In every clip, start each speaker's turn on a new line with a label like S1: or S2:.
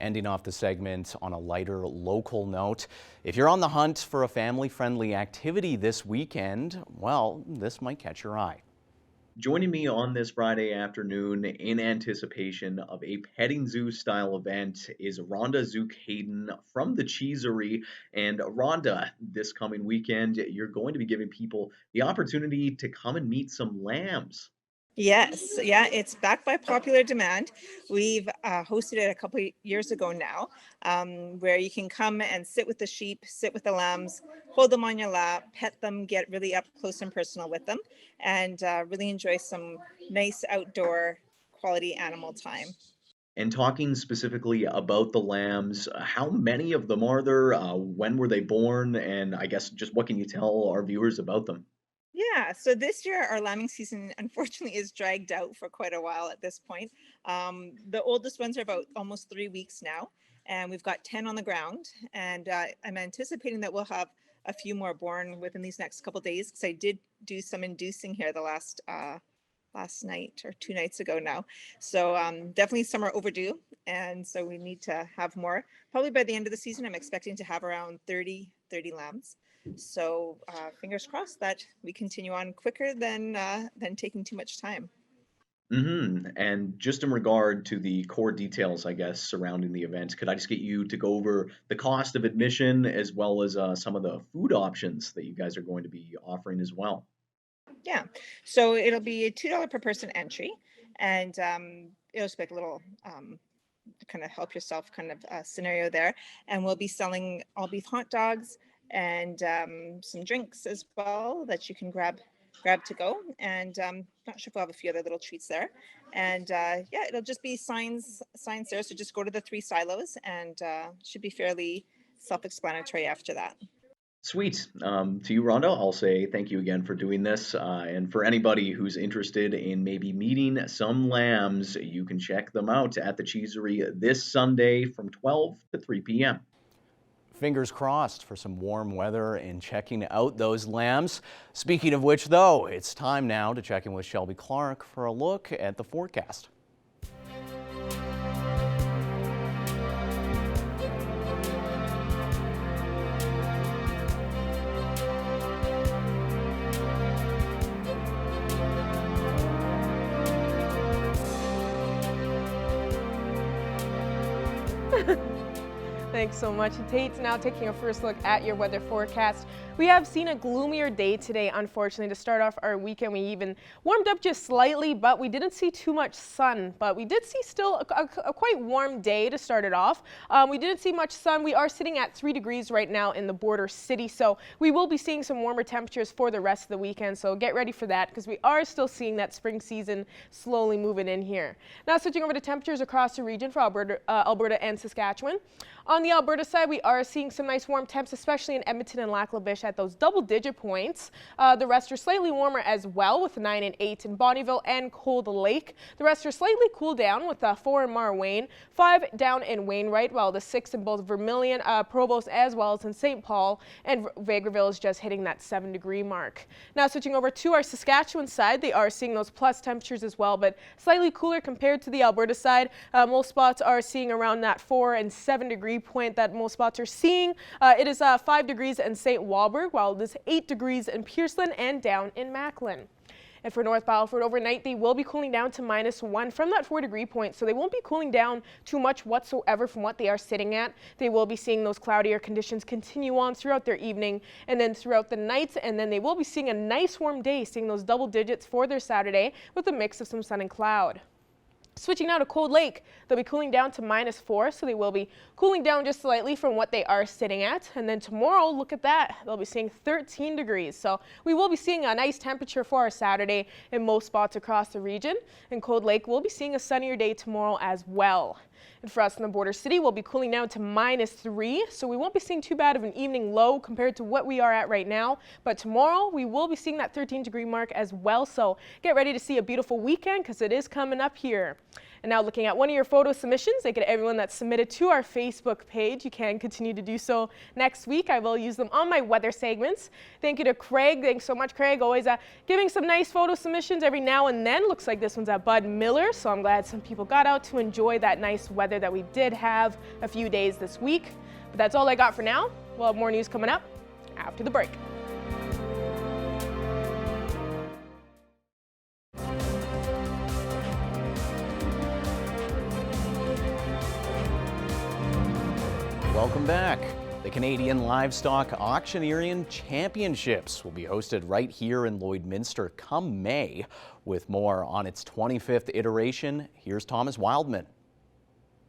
S1: Ending off the segment on a lighter local note. If you're on the hunt for a family-friendly activity this weekend, well, this might catch your eye.
S2: Joining me on this Friday afternoon in anticipation of a petting zoo style event is Rhonda Zook-Hayden from the Cheesery. And Rhonda, this coming weekend, you're going to be giving people the opportunity to come and meet some lambs.
S3: Yes, yeah, it's back by popular demand. We've hosted it a couple of years ago now, where you can come and sit with the sheep, sit with the lambs, hold them on your lap, pet them, get really up close and personal with them, and really enjoy some nice outdoor quality animal time.
S2: And talking specifically about the lambs, how many of them are there? When were they born? And I guess just what can you tell our viewers about them?
S3: Yeah, so this year our lambing season unfortunately is dragged out for quite a while at this point. The oldest ones are about almost 3 weeks now, and we've got 10 on the ground. And I'm anticipating that we'll have a few more born within these next couple of days because I did do some inducing here the last night or 2 nights ago now. So definitely some are overdue, and so we need to have more. Probably by the end of the season, I'm expecting to have around 30 lambs. So fingers crossed that we continue on quicker than taking too much time.
S2: And just in regard to the core details, I guess, surrounding the event, could I just get you to go over the cost of admission as well as some of the food options that you guys are going to be offering as well?
S3: Yeah, so it'll be a $2 per person entry, and it'll just be like a little kind of help yourself kind of scenario there. And we'll be selling all beef hot dogs and some drinks as well that you can grab to go. And not sure if we'll have a few other little treats there. And yeah, it'll just be signs there. So just go to the 3 silos and should be fairly self-explanatory after that.
S2: Sweet. To you, Rhonda, I'll say thank you again for doing this. And for anybody who's interested in maybe meeting some lambs, you can check them out at the Cheesery this Sunday from 12 to 3 p.m.
S1: Fingers crossed for some warm weather and checking out those lambs. Speaking of which, though, it's time now to check in with Shelby Clark for a look at the forecast.
S4: Thanks so much. Tate's now taking a first look at your weather forecast. We have seen a gloomier day today, unfortunately, to start off our weekend. We even warmed up just slightly, but we didn't see too much sun. But we did see still a quite warm day to start it off. We didn't see much sun. We are sitting at 3 degrees right now in the border city, so we will be seeing some warmer temperatures for the rest of the weekend. So get ready for that because we are still seeing that spring season slowly moving in here. Now switching over to temperatures across the region for Alberta and Saskatchewan. On the Alberta side, we are seeing some nice warm temps, especially in Edmonton and Lac-La-Biche at those double-digit points. The rest are slightly warmer as well with 9 and 8 in Bonnyville and Cold Lake. The rest are slightly cooled down with 4 in Marwayne, 5 down in Wainwright, while the 6 in both Vermilion, Provost, as well as in St. Paul, and Vegreville is just hitting that 7-degree mark. Now switching over to our Saskatchewan side, they are seeing those plus temperatures as well, but slightly cooler compared to the Alberta side. Most spots are seeing around that 4 and 7 degree point that most spots are seeing. It is 5 degrees in St. Walburg, while it is 8 degrees in Pearson and down in Macklin. And for North Battleford overnight, they will be cooling down to -1 from that 4-degree point, so they won't be cooling down too much whatsoever from what they are sitting at. They will be seeing those cloudier conditions continue on throughout their evening and then throughout the night, and then they will be seeing a nice warm day, seeing those double digits for their Saturday with a mix of some sun and cloud. Switching now to Cold Lake, they'll be cooling down to -4, so they will be cooling down just slightly from what they are sitting at. And then tomorrow, look at that, they'll be seeing 13 degrees. So we will be seeing a nice temperature for our Saturday in most spots across the region. And Cold Lake will be seeing a sunnier day tomorrow as well. And for us in the border city, we'll be cooling down to -3, so we won't be seeing too bad of an evening low compared to what we are at right now. But tomorrow, we will be seeing that 13-degree mark as well, so get ready to see a beautiful weekend because it is coming up here. And now looking at one of your photo submissions, thank you to everyone that submitted to our Facebook page. You can continue to do so next week. I will use them on my weather segments. Thank you to Craig. Thanks so much, Craig. Always giving some nice photo submissions every now and then. Looks like this one's at Bud Miller, so I'm glad some people got out to enjoy that nice weather weather that we did have a few days this week. But that's all I got for now. We'll have more news coming up after the break.
S1: Welcome back. The Canadian Livestock Auctioneering Championships will be hosted right here in Lloydminster come May. With more on its 25th iteration, here's Thomas Wildman.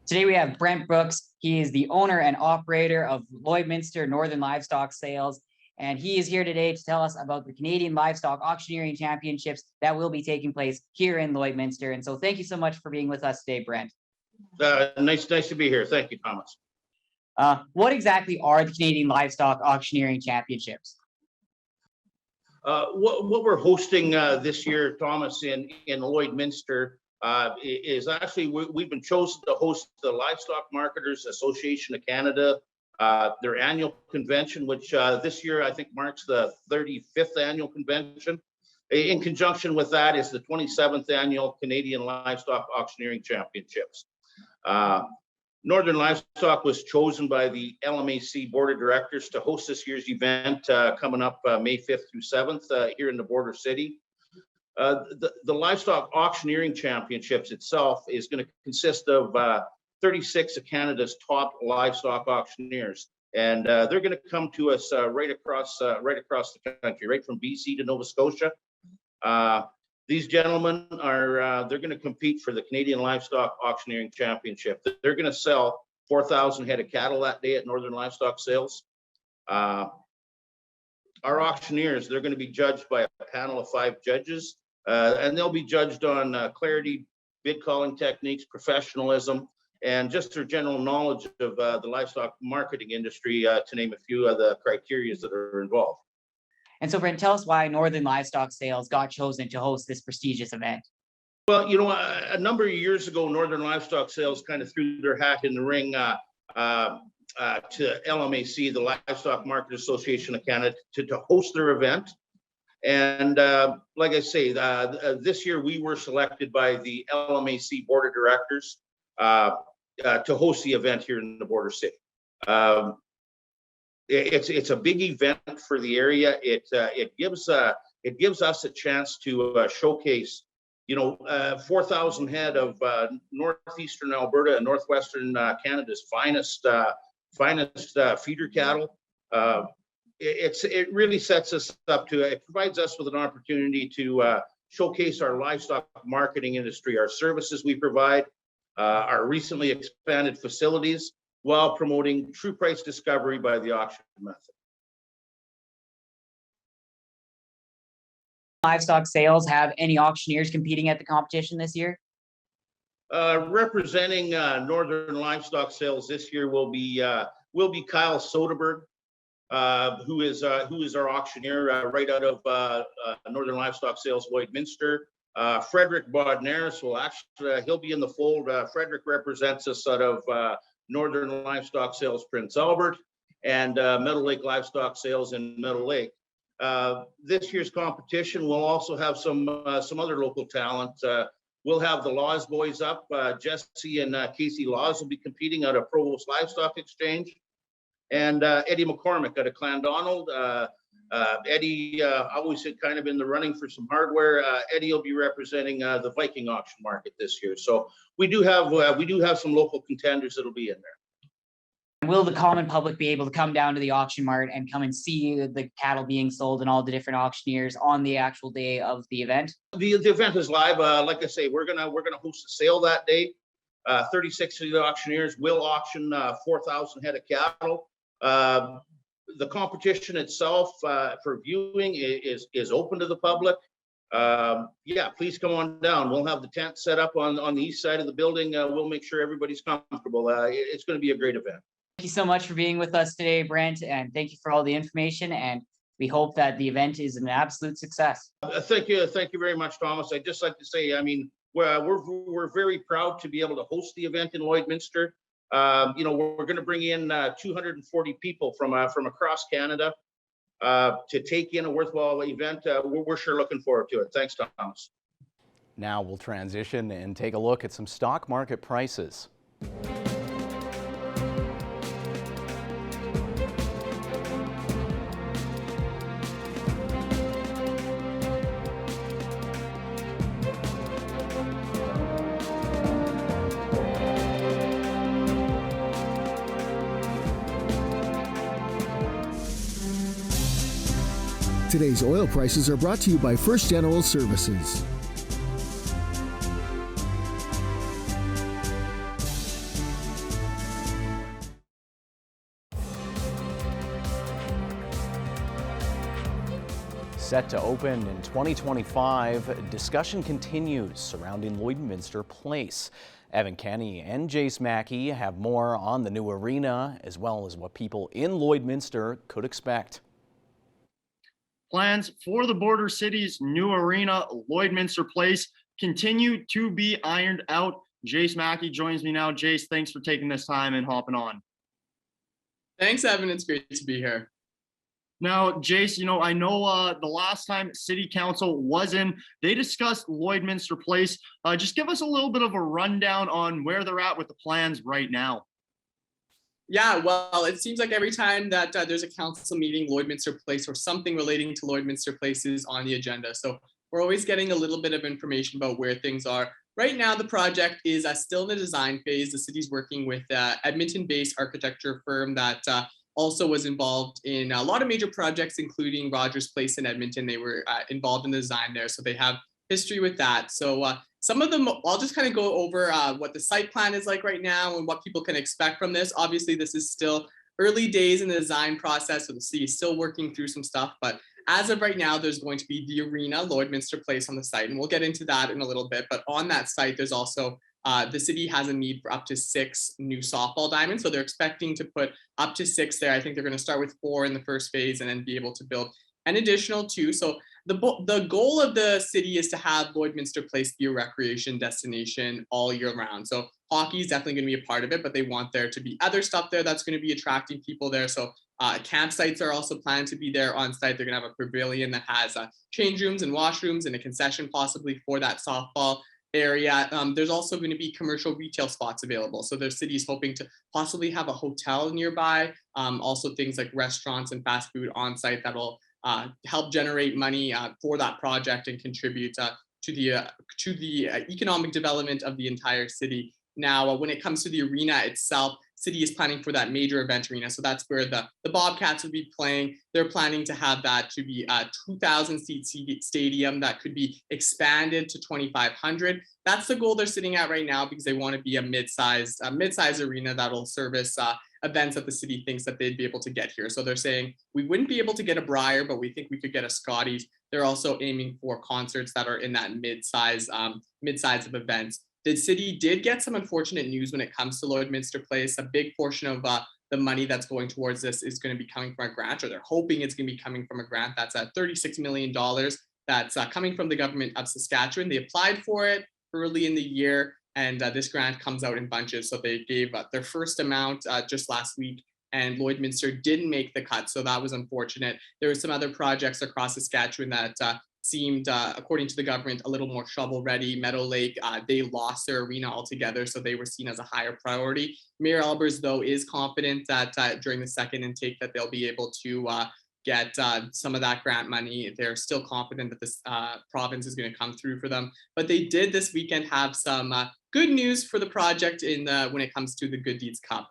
S5: Today we have Brent Brooks. He is the owner and operator of Lloydminster Northern Livestock Sales, and he is here today to tell us about the Canadian Livestock Auctioneering Championships that will be taking place here in Lloydminster. And so thank you so much for being with us today, Brent.
S6: Nice to be here. Thank you, Thomas.
S5: What exactly are the Canadian Livestock Auctioneering Championships?
S6: What we're hosting this year, Thomas, in Lloydminster, is actually we've been chosen to host the Livestock Marketers Association of Canada, their annual convention, which this year I think marks the 35th annual convention. In conjunction with that is the 27th annual Canadian Livestock Auctioneering Championships. Northern Livestock was chosen by the LMAC Board of Directors to host this year's event coming up May 5th through 7th here in the border city. The Livestock Auctioneering Championships itself is going to consist of 36 of Canada's top livestock auctioneers, and they're going to come to us right across the country, right from BC to Nova Scotia. These gentlemen are they're going to compete for the Canadian Livestock Auctioneering Championship. They're going to sell 4,000 head of cattle that day at Northern Livestock Sales. Our auctioneers, they're going to be judged by a panel of 5 judges, and they'll be judged on clarity, bid calling techniques, professionalism, and just their general knowledge of the livestock marketing industry, to name a few of the criteria that are involved.
S5: And so, Brent, tell us why Northern Livestock Sales got chosen to host this prestigious event.
S6: Well, you know, a number of years ago, Northern Livestock Sales kind of threw their hat in the ring to LMAC, the Livestock Market Association of Canada, to host their event. And like I say, this year we were selected by the LMAC Board of Directors to host the event here in the border city. It's a big event for the area. It gives us a chance to showcase, you know, 4,000 head of northeastern Alberta and northwestern Canada's finest feeder cattle. It really sets us up to. It provides us with an opportunity to showcase our livestock marketing industry, our services we provide, our recently expanded facilities, while promoting true price discovery by the auction method.
S5: Livestock Sales have any auctioneers competing at the competition this year?
S6: Representing Northern Livestock Sales this year will be Kyle Soderberg, who is our auctioneer right out of Northern Livestock Sales Lloydminster. Frederick Bodnaris will actually he'll be in the fold. Frederick represents us out of Northern Livestock Sales Prince Albert and Meadow Lake Livestock Sales in Meadow Lake. This year's competition will also have some other local talent. We'll have the Laws boys up. Jesse and Casey Laws will be competing out of Provost Livestock Exchange, and Eddie McCormick out of Clandonald. Eddie always had kind of in the running for some hardware. Eddie will be representing the Viking auction market this year. So we do have some local contenders that'll be in there.
S5: Will the common public be able to come down to the auction mart and come and see the cattle being sold and all the different auctioneers on the actual day of the event? The
S6: event is live. Like I say, we're gonna host a sale that day. 36 of the auctioneers will auction 4,000 head of cattle. The competition itself for viewing is open to the public. Yeah, please come on down. We'll have the tent set up on the east side of the building. We'll make sure everybody's comfortable. It's going to be a great event.
S5: Thank you so much for being with us today, Brent, and thank you for all the information. And we hope that the event is an absolute success.
S6: Thank you very much, Thomas. I'd just like to say, I mean, we're very proud to be able to host the event in Lloydminster. You know, we're going to bring in 240 people from across Canada to take in a worthwhile event. We're sure looking forward to it. Thanks, Thomas.
S1: Now we'll transition and take a look at some stock market prices.
S7: Today's oil prices are brought to you by First General Services.
S1: Set to open in 2025, discussion continues surrounding Lloydminster Place. Evan Kenny and Jace Mackey have more on the new arena, as well as what people in Lloydminster could expect.
S8: Plans for the border city's new arena, Lloydminster Place, continue to be ironed out. Jace Mackey joins me now. Jace, thanks for taking this time and hopping on.
S9: Thanks, Evan. It's great to be here.
S8: Now, Jace, I know the last time City Council was in, they discussed Lloydminster Place. Just give us a little bit of a rundown on where they're at with the plans right now.
S9: Yeah, well, it seems like every time that there's a council meeting, Lloydminster Place or something relating to Lloydminster Place is on the agenda. So we're always getting a little bit of information about where things are. Right now, the project is still in the design phase. The city's working with Edmonton-based architecture firm that also was involved in a lot of major projects, including Rogers Place in Edmonton. They were involved in the design there, so they have history with that. So some of them, I'll just kind of go over what the site plan is like right now and what people can expect from this. Obviously, this is still early days in the design process, so the city is still working through some stuff. But as of right now, there's going to be the arena, Lloydminster Place, on the site, and we'll get into that in a little bit. But on that site, there's also the city has a need for up to 6 new softball diamonds. So they're expecting to put up to 6 there. I think they're going to start with 4 in the first phase and then be able to build an additional 2. So the goal of the city is to have Lloydminster Place be a recreation destination all year round. So hockey is definitely going to be a part of it, but they want there to be other stuff there that's going to be attracting people there. So campsites are also planned to be there on site. They're going to have a pavilion that has change rooms and washrooms and a concession possibly for that softball area. There's also going to be commercial retail spots available. So the city's hoping to possibly have a hotel nearby. Also things like restaurants and fast food on site that'll help generate money for that project and contribute to the economic development of the entire city. Now, when it comes to the arena itself, city is planning for that major event arena. So that's where the Bobcats would be playing. They're planning to have that to be a 2,000 seat stadium that could be expanded to 2,500. That's the goal they're sitting at right now because they want to be a mid-sized arena that'll service events that the city thinks that they'd be able to get here. So they're saying we wouldn't be able to get a Briar, but we think we could get a Scotties. They're also aiming for concerts that are in that mid-size of events. The city did get some unfortunate news when it comes to Lloydminster Place. A big portion of the money that's going towards this is going to be coming from a grant, or they're hoping it's going to be coming from a grant that's at $36 million that's coming from the government of Saskatchewan. They applied for it early in the year, and this grant comes out in bunches. So they gave their first amount just last week, and Lloydminster didn't make the cut. So that was unfortunate. There were some other projects across Saskatchewan that seemed, according to the government, a little more shovel-ready. Meadow Lake, they lost their arena altogether, so they were seen as a higher priority. Mayor Albers, though, is confident that during the second intake that they'll be able to get some of that grant money. They're still confident that this province is going to come through for them. But they did this weekend have some good news for the project when it comes to the Good Deeds Cup.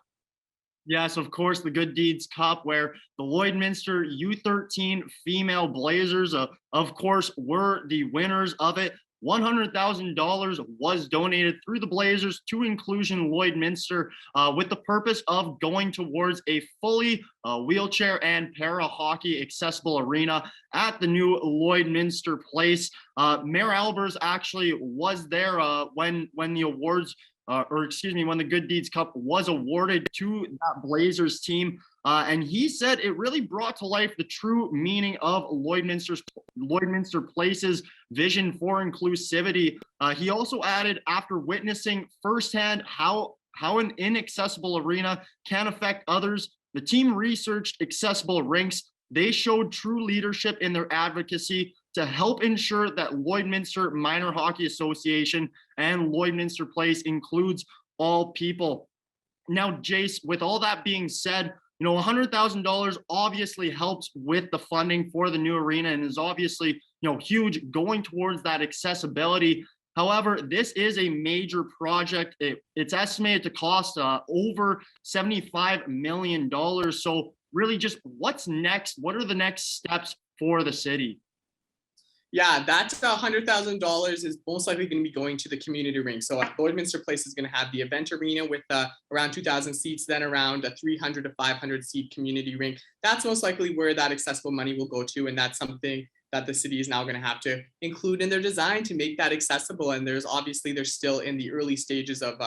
S8: Yes, of course, the Good Deeds Cup, where the Lloydminster U13 female Blazers, of course, were the winners of it. $100,000 was donated through the Blazers to Inclusion Lloydminster with the purpose of going towards a fully wheelchair and para hockey accessible arena at the new Lloydminster Place. Mayor Albers actually was there when the awards when the Good Deeds Cup was awarded to that Blazers team. And he said it really brought to life the true meaning of Lloydminster Place's vision for inclusivity. He also added, after witnessing firsthand how an inaccessible arena can affect others, the team researched accessible rinks. They showed true leadership in their advocacy to help ensure that Lloydminster Minor Hockey Association and Lloydminster Place includes all people. Now, Jace, with all that being said, $100,000 obviously helps with the funding for the new arena and is obviously, huge going towards that accessibility. However, this is a major project. It's estimated to cost over $75 million. So really just what's next? What are the next steps for the city?
S9: Yeah, that $100,000 is most likely going to be going to the community rink. So Lloydminster Place is going to have the event arena with around 2,000 seats, then around a 300 to 500 seat community rink. That's most likely where that accessible money will go to, and that's something that the city is now going to have to include in their design to make that accessible. And they're still in the early stages of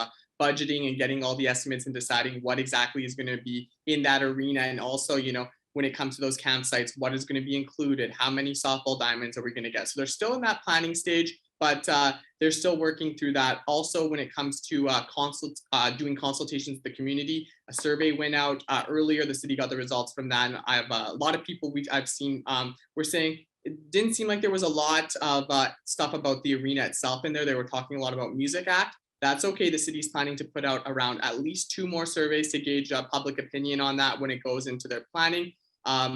S9: budgeting and getting all the estimates and deciding what exactly is going to be in that arena, and also, when it comes to those campsites, what is going to be included, how many softball diamonds are we going to get? So they're still in that planning stage, but they're still working through that. Also, when it comes to doing consultations with the community, a survey went out earlier. The city got the results from that. And I have a lot of people I've seen were saying it didn't seem like there was a lot of stuff about the arena itself in there. They were talking a lot about Music Act. That's okay. The city's planning to put out around at least 2 more surveys to gauge public opinion on that when it goes into their planning.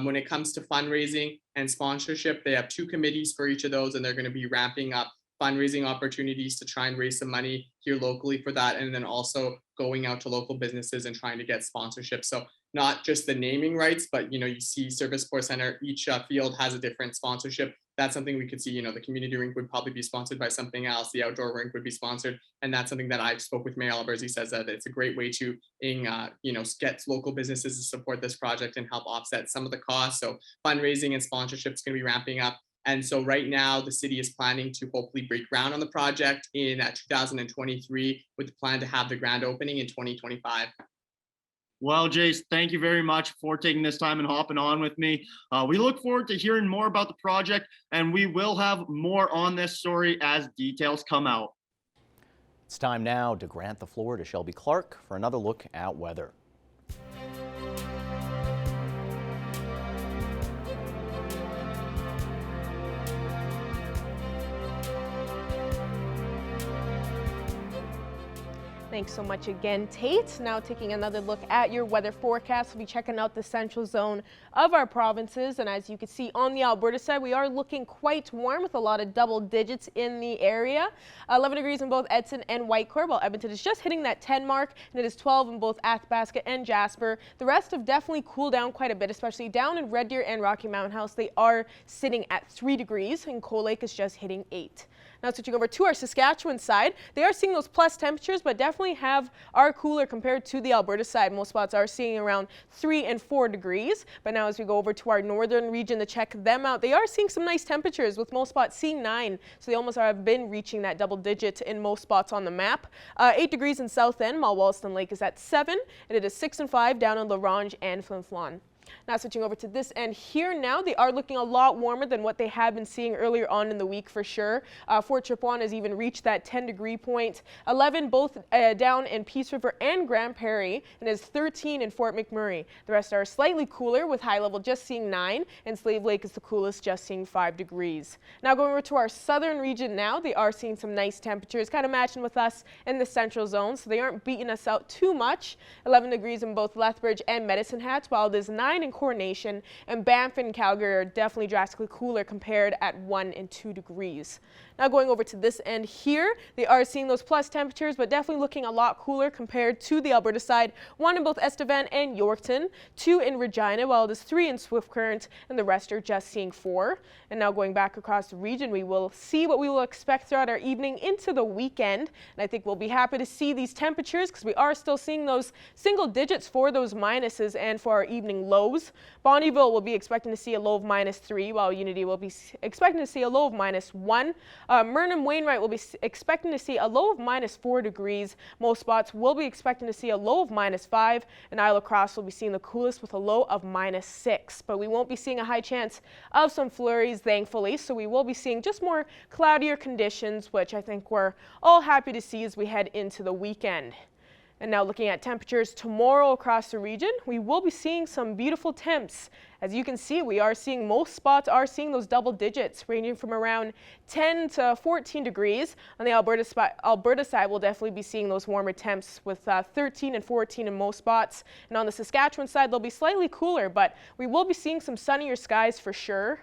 S9: When it comes to fundraising and sponsorship, they have 2 committees for each of those, and they're going to be ramping up fundraising opportunities to try and raise some money here locally for that, and then also going out to local businesses and trying to get sponsorship. So not just the naming rights, but you see Service Sports Center, each field has a different sponsorship. That's something we could see. The community rink would probably be sponsored by something else. The outdoor rink would be sponsored, and that's something that I spoke with Mayor Alberzi. Says that it's a great way to, get local businesses to support this project and help offset some of the costs. So fundraising and sponsorship is going to be ramping up. And so right now, the city is planning to hopefully break ground on the project in 2023 with the plan to have the grand opening in 2025.
S8: Well, Jace, thank you very much for taking this time and hopping on with me. We look forward to hearing more about the project, and we will have more on this story as details come out.
S1: It's time now to grant the floor to Shelby Clark for another look at weather.
S4: Thanks so much again, Tate. Now taking another look at your weather forecast. We'll be checking out the central zone of our provinces. And as you can see on the Alberta side, we are looking quite warm with a lot of double digits in the area. 11 degrees in both Edson and Whitecourt, while Edmonton is just hitting that 10 mark, and it is 12 in both Athabasca and Jasper. The rest have definitely cooled down quite a bit, especially down in Red Deer and Rocky Mountain House. They are sitting at 3 degrees, and Cold Lake is just hitting 8. Now switching over to our Saskatchewan side, they are seeing those plus temperatures, but definitely are cooler compared to the Alberta side. Most spots are seeing around 3 and 4 degrees. But now as we go over to our northern region to check them out, they are seeing some nice temperatures with most spots seeing 9. So they almost have been reaching that double digit in most spots on the map. 8 degrees in South End, while Wollaston Lake is at 7, and it is 6 and 5 down in La Ronge and Flin Flon. Now switching over to this end here now, they are looking a lot warmer than what they have been seeing earlier on in the week for sure. Fort Chipewyan has even reached that 10-degree point. 11 both down in Peace River and Grand Prairie, and is 13 in Fort McMurray. The rest are slightly cooler with high level just seeing 9, and Slave Lake is the coolest, just seeing 5 degrees. Now going over to our southern region now, they are seeing some nice temperatures, kind of matching with us in the central zone, so they aren't beating us out too much. 11 degrees in both Lethbridge and Medicine Hat, while it is 9 in Coronation, and Banff and Calgary are definitely drastically cooler compared at 1 and 2 degrees. Now going over to this end here, they are seeing those plus temperatures, but definitely looking a lot cooler compared to the Alberta side. 1 in both Estevan and Yorkton, 2 in Regina, while it is 3 in Swift Current, and the rest are just seeing 4. And now going back across the region, we will see what we will expect throughout our evening into the weekend. And I think we'll be happy to see these temperatures because we are still seeing those single digits for those minuses and for our evening lows. Bonnyville will be expecting to see a low of -3, while Unity will be expecting to see a low of -1. Murnum Wainwright will be expecting to see a low of -4 degrees. Most spots will be expecting to see a low of -5, and Isle of Cross will be seeing the coolest with a low of -6. But we won't be seeing a high chance of some flurries, thankfully, so we will be seeing just more cloudier conditions, which I think we're all happy to see as we head into the weekend. And now looking at temperatures tomorrow across the region, we will be seeing some beautiful temps. As you can see, we are seeing most spots are seeing those double digits ranging from around 10 to 14 degrees. On the Alberta side, we'll definitely be seeing those warmer temps with 13 and 14 in most spots. And on the Saskatchewan side, they'll be slightly cooler, but we will be seeing some sunnier skies for sure.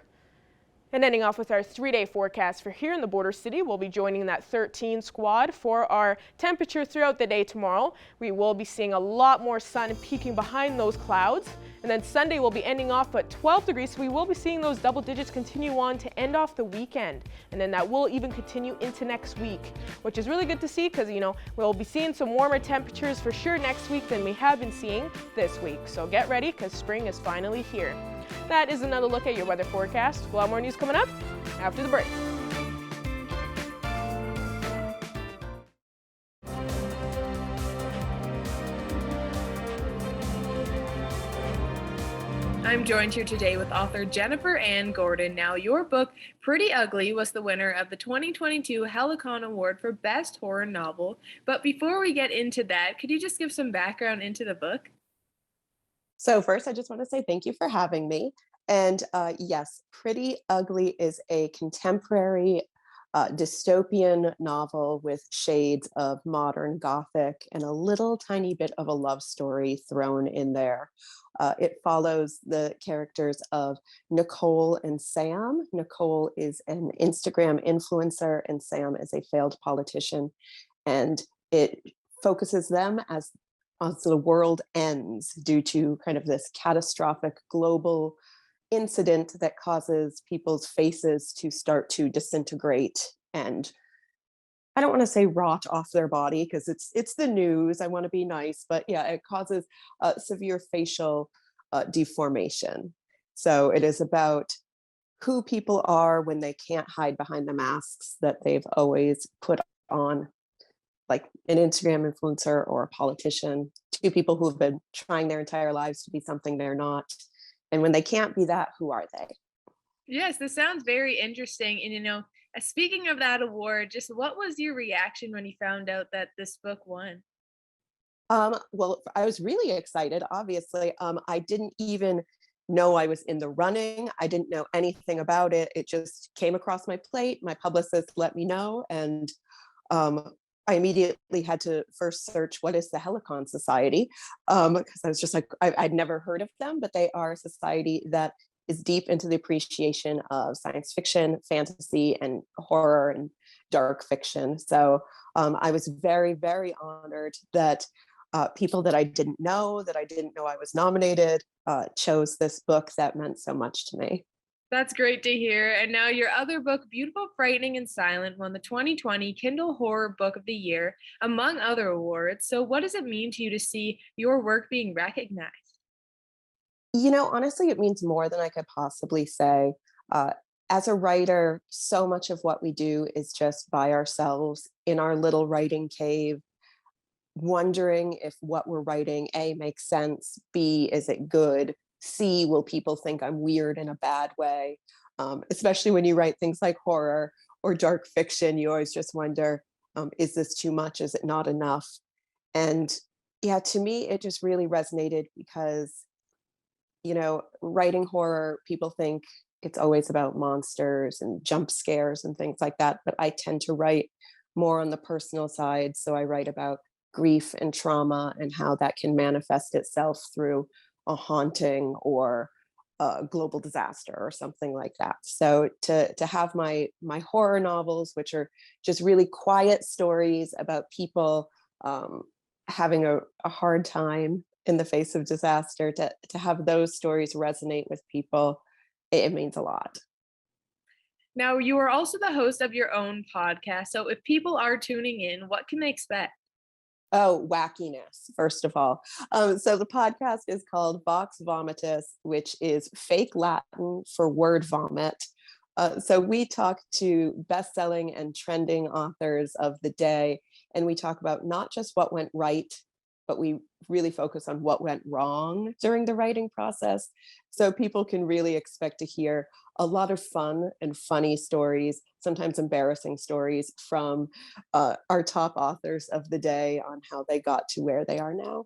S4: And ending off with our 3-day forecast for here in the border city, we'll be joining that 13 squad for our temperature throughout the day tomorrow. We will be seeing a lot more sun peeking behind those clouds. And then Sunday we'll be ending off at 12 degrees, so we will be seeing those double digits continue on to end off the weekend. And then that will even continue into next week, which is really good to see because, you know, we'll be seeing some warmer temperatures for sure next week than we have been seeing this week. So get ready because spring is finally here. That is another look at your weather forecast. We'll have more news coming up after the break.
S10: I'm joined here today with author Jennifer Ann Gordon. Now, your book, Pretty Ugly, was the winner of the 2022 Helicon Award for Best Horror Novel. But before we get into that, could you just give some background into the book?
S11: So first, I just want to say thank you for having me. And yes, Pretty Ugly is a contemporary dystopian novel with shades of modern Gothic and a little tiny bit of a love story thrown in there. It follows the characters of Nicole and Sam. Nicole is an Instagram influencer and Sam is a failed politician. And it focuses them as the world ends due to kind of this catastrophic global incident that causes people's faces to start to disintegrate and I don't want to say rot off their body because it's the news. I want to be nice, but yeah, it causes severe facial deformation. So it is about who people are when they can't hide behind the masks that they've always put on, like an Instagram influencer or a politician, two people who have been trying their entire lives to be something they're not. And when they can't be that, who are they?
S10: Yes, this sounds very interesting. And, you know, speaking of that award, just what was your reaction when you found out that this book won?
S11: Well, I was really excited, obviously. I didn't even know I was in the running. I didn't know anything about it. It just came across my plate. My publicist let me know. And I immediately had to first search what is the Helicon Society, because I was just like, I'd never heard of them, but they are a society that is deep into the appreciation of science fiction, fantasy, and horror and dark fiction. So I was very, very honored that people that I didn't know I was nominated, chose this book that meant so much to me.
S10: That's great to hear. And now your other book, Beautiful, Frightening, and Silent, won the 2020 Kindle Horror Book of the Year, among other awards. So what does it mean to you to see your work being recognized?
S11: You know, honestly, it means more than I could possibly say. As a writer, so much of what we do is just by ourselves in our little writing cave, wondering if what we're writing, A, makes sense, B, is it good, C, will people think I'm weird in a bad way? Especially when you write things like horror or dark fiction, you always just wonder, is this too much? Is it not enough? And yeah, to me, it just really resonated because, you know, writing horror, people think it's always about monsters and jump scares and things like that. But I tend to write more on the personal side. So I write about grief and trauma and how that can manifest itself through a haunting or a global disaster or something like that. So to have my horror novels, which are just really quiet stories about people having a hard time in the face of disaster, to have those stories resonate with people, it means a lot.
S10: Now, you are also the host of your own podcast. So if people are tuning in, what can they expect?
S11: Oh, wackiness, first of all. So the podcast is called Vox Vomitus, which is fake Latin for word vomit. So we talk to best-selling and trending authors of the day, and we talk about not just what went right but we really focus on what went wrong during the writing process. So people can really expect to hear a lot of fun and funny stories, sometimes embarrassing stories from our top authors of the day on how they got to where they are now.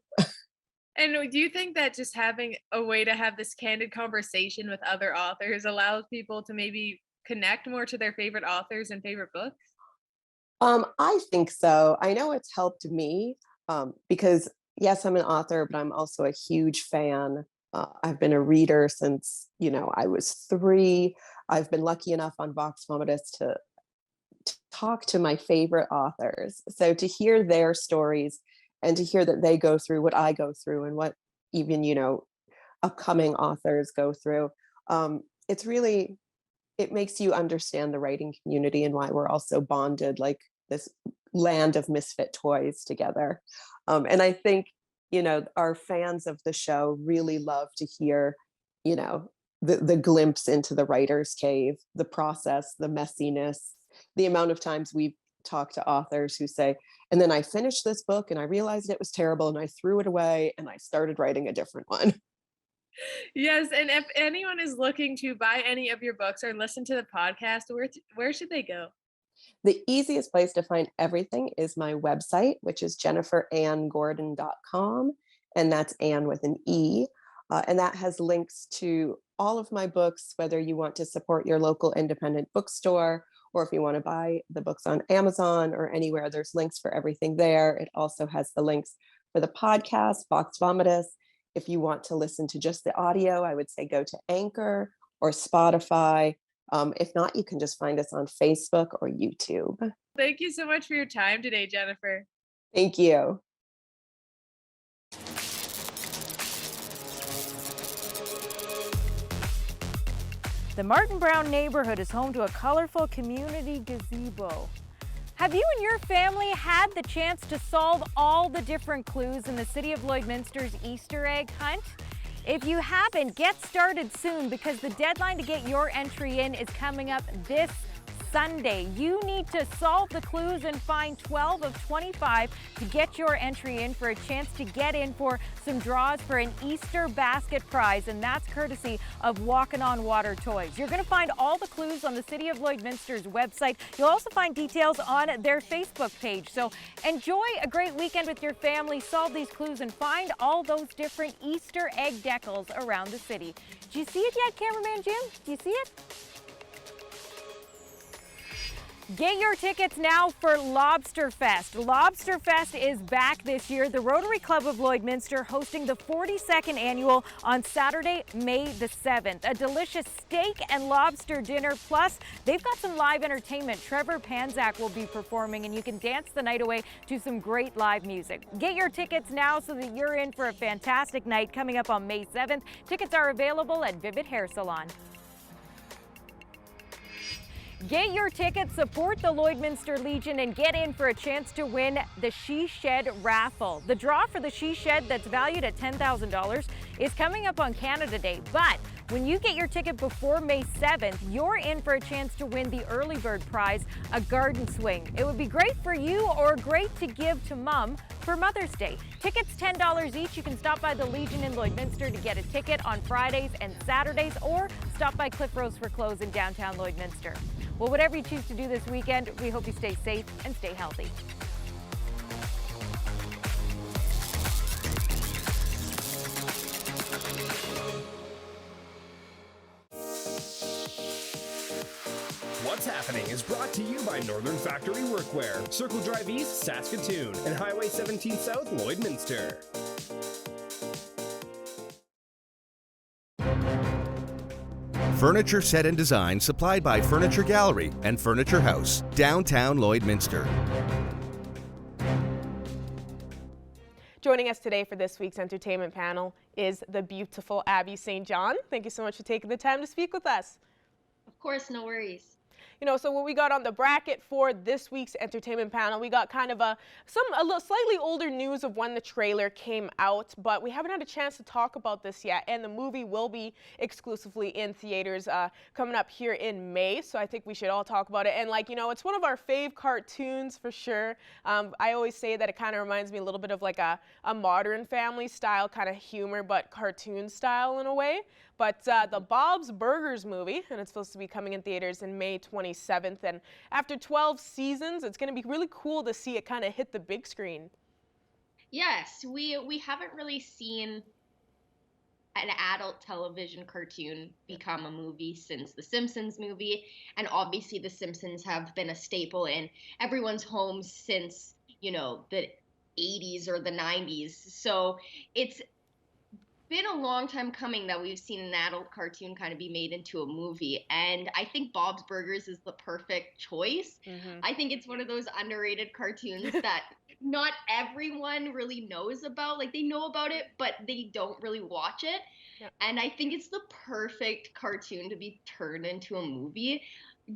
S10: And do you think that just having a way to have this candid conversation with other authors allows people to maybe connect more to their favorite authors and favorite books?
S11: I think so. I know it's helped me because, yes, I'm an author, but I'm also a huge fan. I've been a reader since, I was 3. I've been lucky enough on Vox Vomitus to talk to my favorite authors. So to hear their stories and to hear that they go through what I go through and what even, upcoming authors go through, it's really, it makes you understand the writing community and why we're all so bonded, like this land of misfit toys together. And I think, our fans of the show really love to hear, the glimpse into the writer's cave, the process, the messiness, the amount of times we've talked to authors who say, and then I finished this book and I realized it was terrible and I threw it away and I started writing a different one.
S10: Yes, and if anyone is looking to buy any of your books or listen to the podcast, where should they go?
S11: The easiest place to find everything is my website, which is jenniferannegordon.com. And that's Anne with an E. And that has links to all of my books, whether you want to support your local independent bookstore, or if you want to buy the books on Amazon or anywhere, there's links for everything there. It also has the links for the podcast, Vox Vomitus. If you want to listen to just the audio, I would say go to Anchor or Spotify. If not, you can just find us on Facebook or YouTube.
S10: Thank you so much for your time today, Jennifer.
S11: Thank you.
S12: The Martin Brown neighborhood is home to a colorful community gazebo. Have you and your family had the chance to solve all the different clues in the City of Lloydminster's Easter egg hunt? If you haven't, get started soon because the deadline to get your entry in is coming up this Sunday. You need to solve the clues and find 12 of 25 to get your entry in for a chance to get in for some draws for an Easter basket prize, and that's courtesy of Walkin' on Water Toys. You're going to find all the clues on the City of Lloydminster's website. You'll also find details on their Facebook page. So enjoy a great weekend with your family, solve these clues, and find all those different Easter egg decals around the city. Do you see it yet, cameraman Jim? Do you see it? Get your tickets now for Lobsterfest. Lobsterfest is back this year. The Rotary Club of Lloydminster hosting the 42nd annual on Saturday, May the 7th. A delicious steak and lobster dinner, plus they've got some live entertainment. Trevor Panzak will be performing, and you can dance the night away to some great live music. Get your tickets now so that you're in for a fantastic night coming up on May 7th. Tickets are available at Vivid Hair Salon. Get your tickets, support the Lloydminster Legion, and get in for a chance to win the She Shed raffle. The draw for the She Shed that's valued at $10,000 is coming up on Canada Day, but when you get your ticket before May 7th, you're in for a chance to win the early bird prize, a garden swing. It would be great for you or great to give to Mom for Mother's Day. Tickets $10 each. You can stop by the Legion in Lloydminster to get a ticket on Fridays and Saturdays, or stop by Cliff Rose for clothes in downtown Lloydminster. Well, whatever you choose to do this weekend, we hope you stay safe and stay healthy.
S13: What's Happening is brought to you by Northern Factory Workwear, Circle Drive East, Saskatoon, and Highway 17 South, Lloydminster.
S14: Furniture set and design supplied by Furniture Gallery and Furniture House, downtown Lloydminster.
S4: Joining us today for this week's entertainment panel is the beautiful Abby St. John. Thank you so much for taking the time to speak with us.
S15: Of course, no worries.
S4: So what we got on the bracket for this week's entertainment panel, we got kind of a little slightly older news of when the trailer came out, but we haven't had a chance to talk about this yet, and the movie will be exclusively in theaters coming up here in May, so I think we should all talk about it. And it's one of our fave cartoons for sure. I always say that it kind of reminds me a little bit of like a Modern Family style kind of humor, but cartoon style in a way. But the Bob's Burgers movie, and it's supposed to be coming in theaters in May 27th. And after 12 seasons, it's going to be really cool to see it kind of hit the big screen.
S15: Yes, we haven't really seen an adult television cartoon become a movie since the Simpsons movie. And obviously the Simpsons have been a staple in everyone's homes since, the 80s or the 90s. So it's been a long time coming that we've seen an adult cartoon kind of be made into a movie, and I think Bob's Burgers is the perfect choice. I think it's one of those underrated cartoons that not everyone really knows about. Like, they know about it, but they don't really watch it. And I think it's the perfect cartoon to be turned into a movie,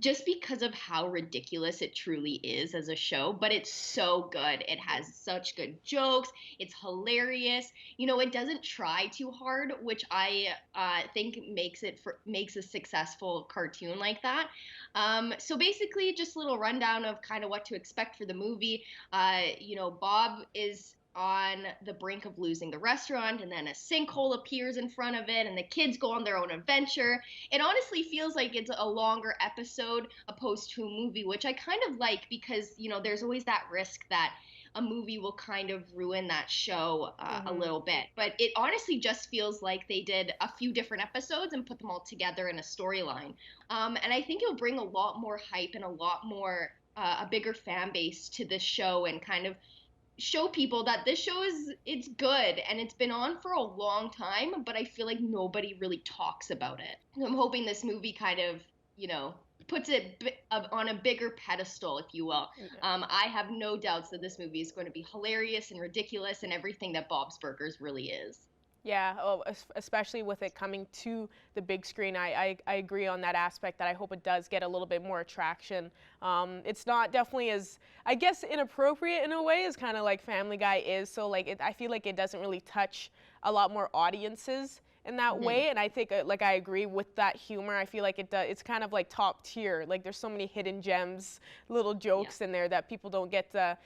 S15: just because of how ridiculous it truly is as a show, but it's so good. It has such good jokes. It's hilarious. It doesn't try too hard, which I think makes a successful cartoon like that. So basically, just a little rundown of kind of what to expect for the movie. Bob is on the brink of losing the restaurant, and then a sinkhole appears in front of it, and the kids go on their own adventure. It honestly feels like it's a longer episode opposed to a movie, which I kind of like, because there's always that risk that a movie will kind of ruin that show a little bit. But it honestly just feels like they did a few different episodes and put them all together in a storyline. And I think it'll bring a lot more hype and a lot more a bigger fan base to this show, and kind of show people that this show it's good, and it's been on for a long time, but I feel like nobody really talks about it. I'm hoping this movie kind of, puts it on a bigger pedestal, if you will. I have no doubts that this movie is going to be hilarious and ridiculous and everything that Bob's Burgers really is.
S4: Yeah, especially with it coming to the big screen, I agree on that aspect, that I hope it does get a little bit more attraction. It's not definitely as, I guess, inappropriate in a way as kind of like Family Guy is, so I feel like it doesn't really touch a lot more audiences in that way, and I think I agree with that humor. I feel like it's kind of like top tier. Like, there's so many hidden gems, little jokes in there that people don't get to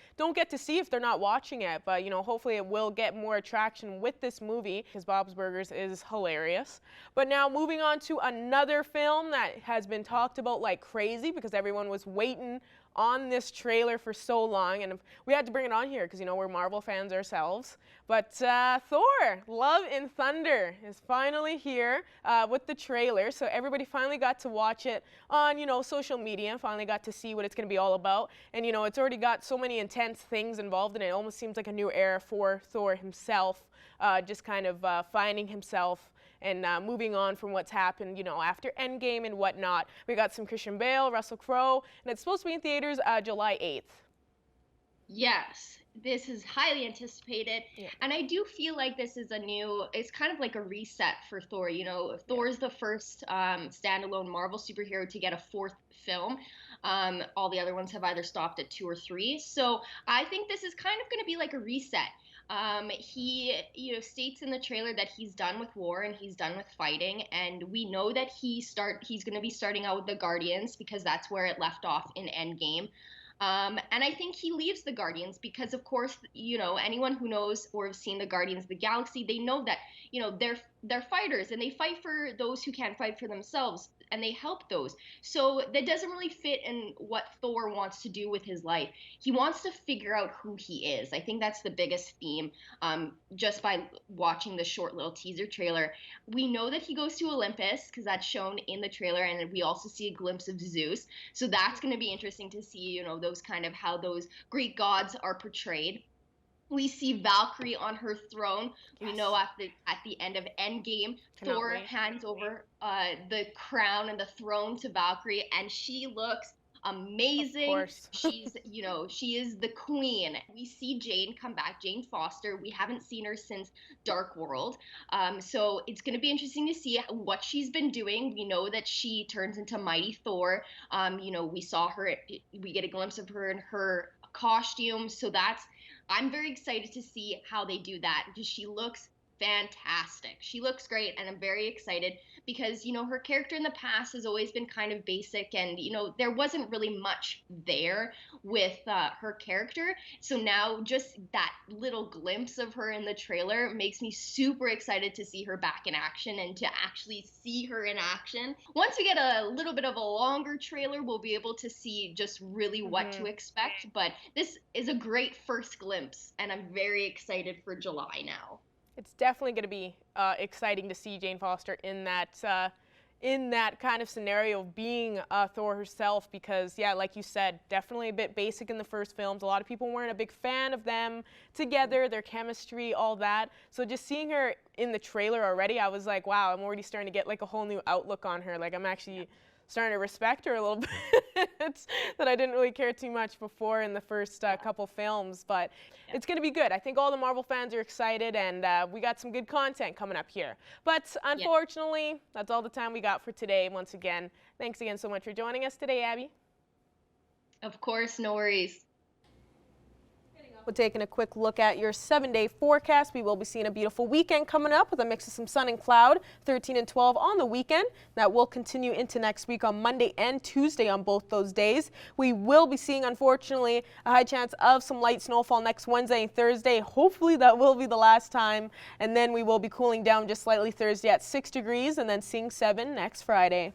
S4: see if they're not watching it. But hopefully it will get more attraction with this movie, because Bob's Burgers is hilarious. But now moving on to another film that has been talked about like crazy, because everyone was waiting on this trailer for so long, and we had to bring it on here because we're Marvel fans ourselves. But Thor: Love and Thunder is finally here with the trailer, so everybody finally got to watch it on social media, finally got to see what it's going to be all about. And it's already got so many intense things involved in it. It almost seems like a new era for Thor himself, just kind of finding himself and moving on from what's happened, after Endgame and whatnot. We got some Christian Bale, Russell Crowe, and it's supposed to be in theaters July 8th.
S15: Yes, this is highly anticipated, and I do feel like this is it's kind of like a reset for Thor. Thor is the first standalone Marvel superhero to get a fourth film. All the other ones have either stopped at 2 or 3, so I think this is kind of going to be like a reset. He, states in the trailer that he's done with war and he's done with fighting, and we know that he's going to be starting out with the Guardians, because that's where it left off in Endgame. And I think he leaves the Guardians because, of course, anyone who knows or has seen the Guardians of the Galaxy, they know that, they're fighters, and they fight for those who can't fight for themselves, and they help those. So that doesn't really fit in what Thor wants to do with his life. He wants to figure out who he is. I think that's the biggest theme, just by watching the short little teaser trailer. We know that he goes to Olympus, because that's shown in the trailer, and we also see a glimpse of Zeus. So that's going to be interesting to see, those kind of how those Greek gods are portrayed. We see Valkyrie on her throne. Yes. We know at the end of Endgame, Thor hands over the crown and the throne to Valkyrie, and she looks amazing. She's, you know, she is the queen. We see Jane come back, Jane Foster. We haven't seen her since Dark World. So it's going to be interesting to see what she's been doing. We know that she turns into Mighty Thor. You know, we saw her, we get a glimpse of her in her costume. So I'm very excited to see how they do that, because she looks fantastic. She looks great, and I'm very excited because, you know, her character in the past has always been kind of basic, and, you know, there wasn't really much there with her character. So now just that little glimpse of her in the trailer makes me super excited to see her back in action and to actually see her in action. Once we get a little bit of a longer trailer, we'll be able to see just really what to expect. But this is a great first glimpse, and I'm very excited for July now.
S4: It's definitely going to be exciting to see Jane Foster in that kind of scenario of being Thor herself, because, yeah, like you said, definitely a bit basic in the first films. A lot of people weren't a big fan of them together, their chemistry, all that. So just seeing her in the trailer already, I was like, wow, I'm already starting to get like a whole new outlook on her. Like, I'm actually starting to respect her a little bit that I didn't really care too much before in the first couple films, but it's going to be good. I think all the Marvel fans are excited, and we got some good content coming up here. But unfortunately, that's all the time we got for today. Once again, thanks again so much for joining us today, Abby.
S15: Of course, no worries.
S4: We're taking a quick look at your 7-day forecast. We will be seeing a beautiful weekend coming up with a mix of some sun and cloud, 13 and 12 on the weekend. That will continue into next week on Monday and Tuesday on both those days. We will be seeing, unfortunately, a high chance of some light snowfall next Wednesday and Thursday. Hopefully that will be the last time. And then we will be cooling down just slightly Thursday at 6 degrees and then seeing 7 next Friday.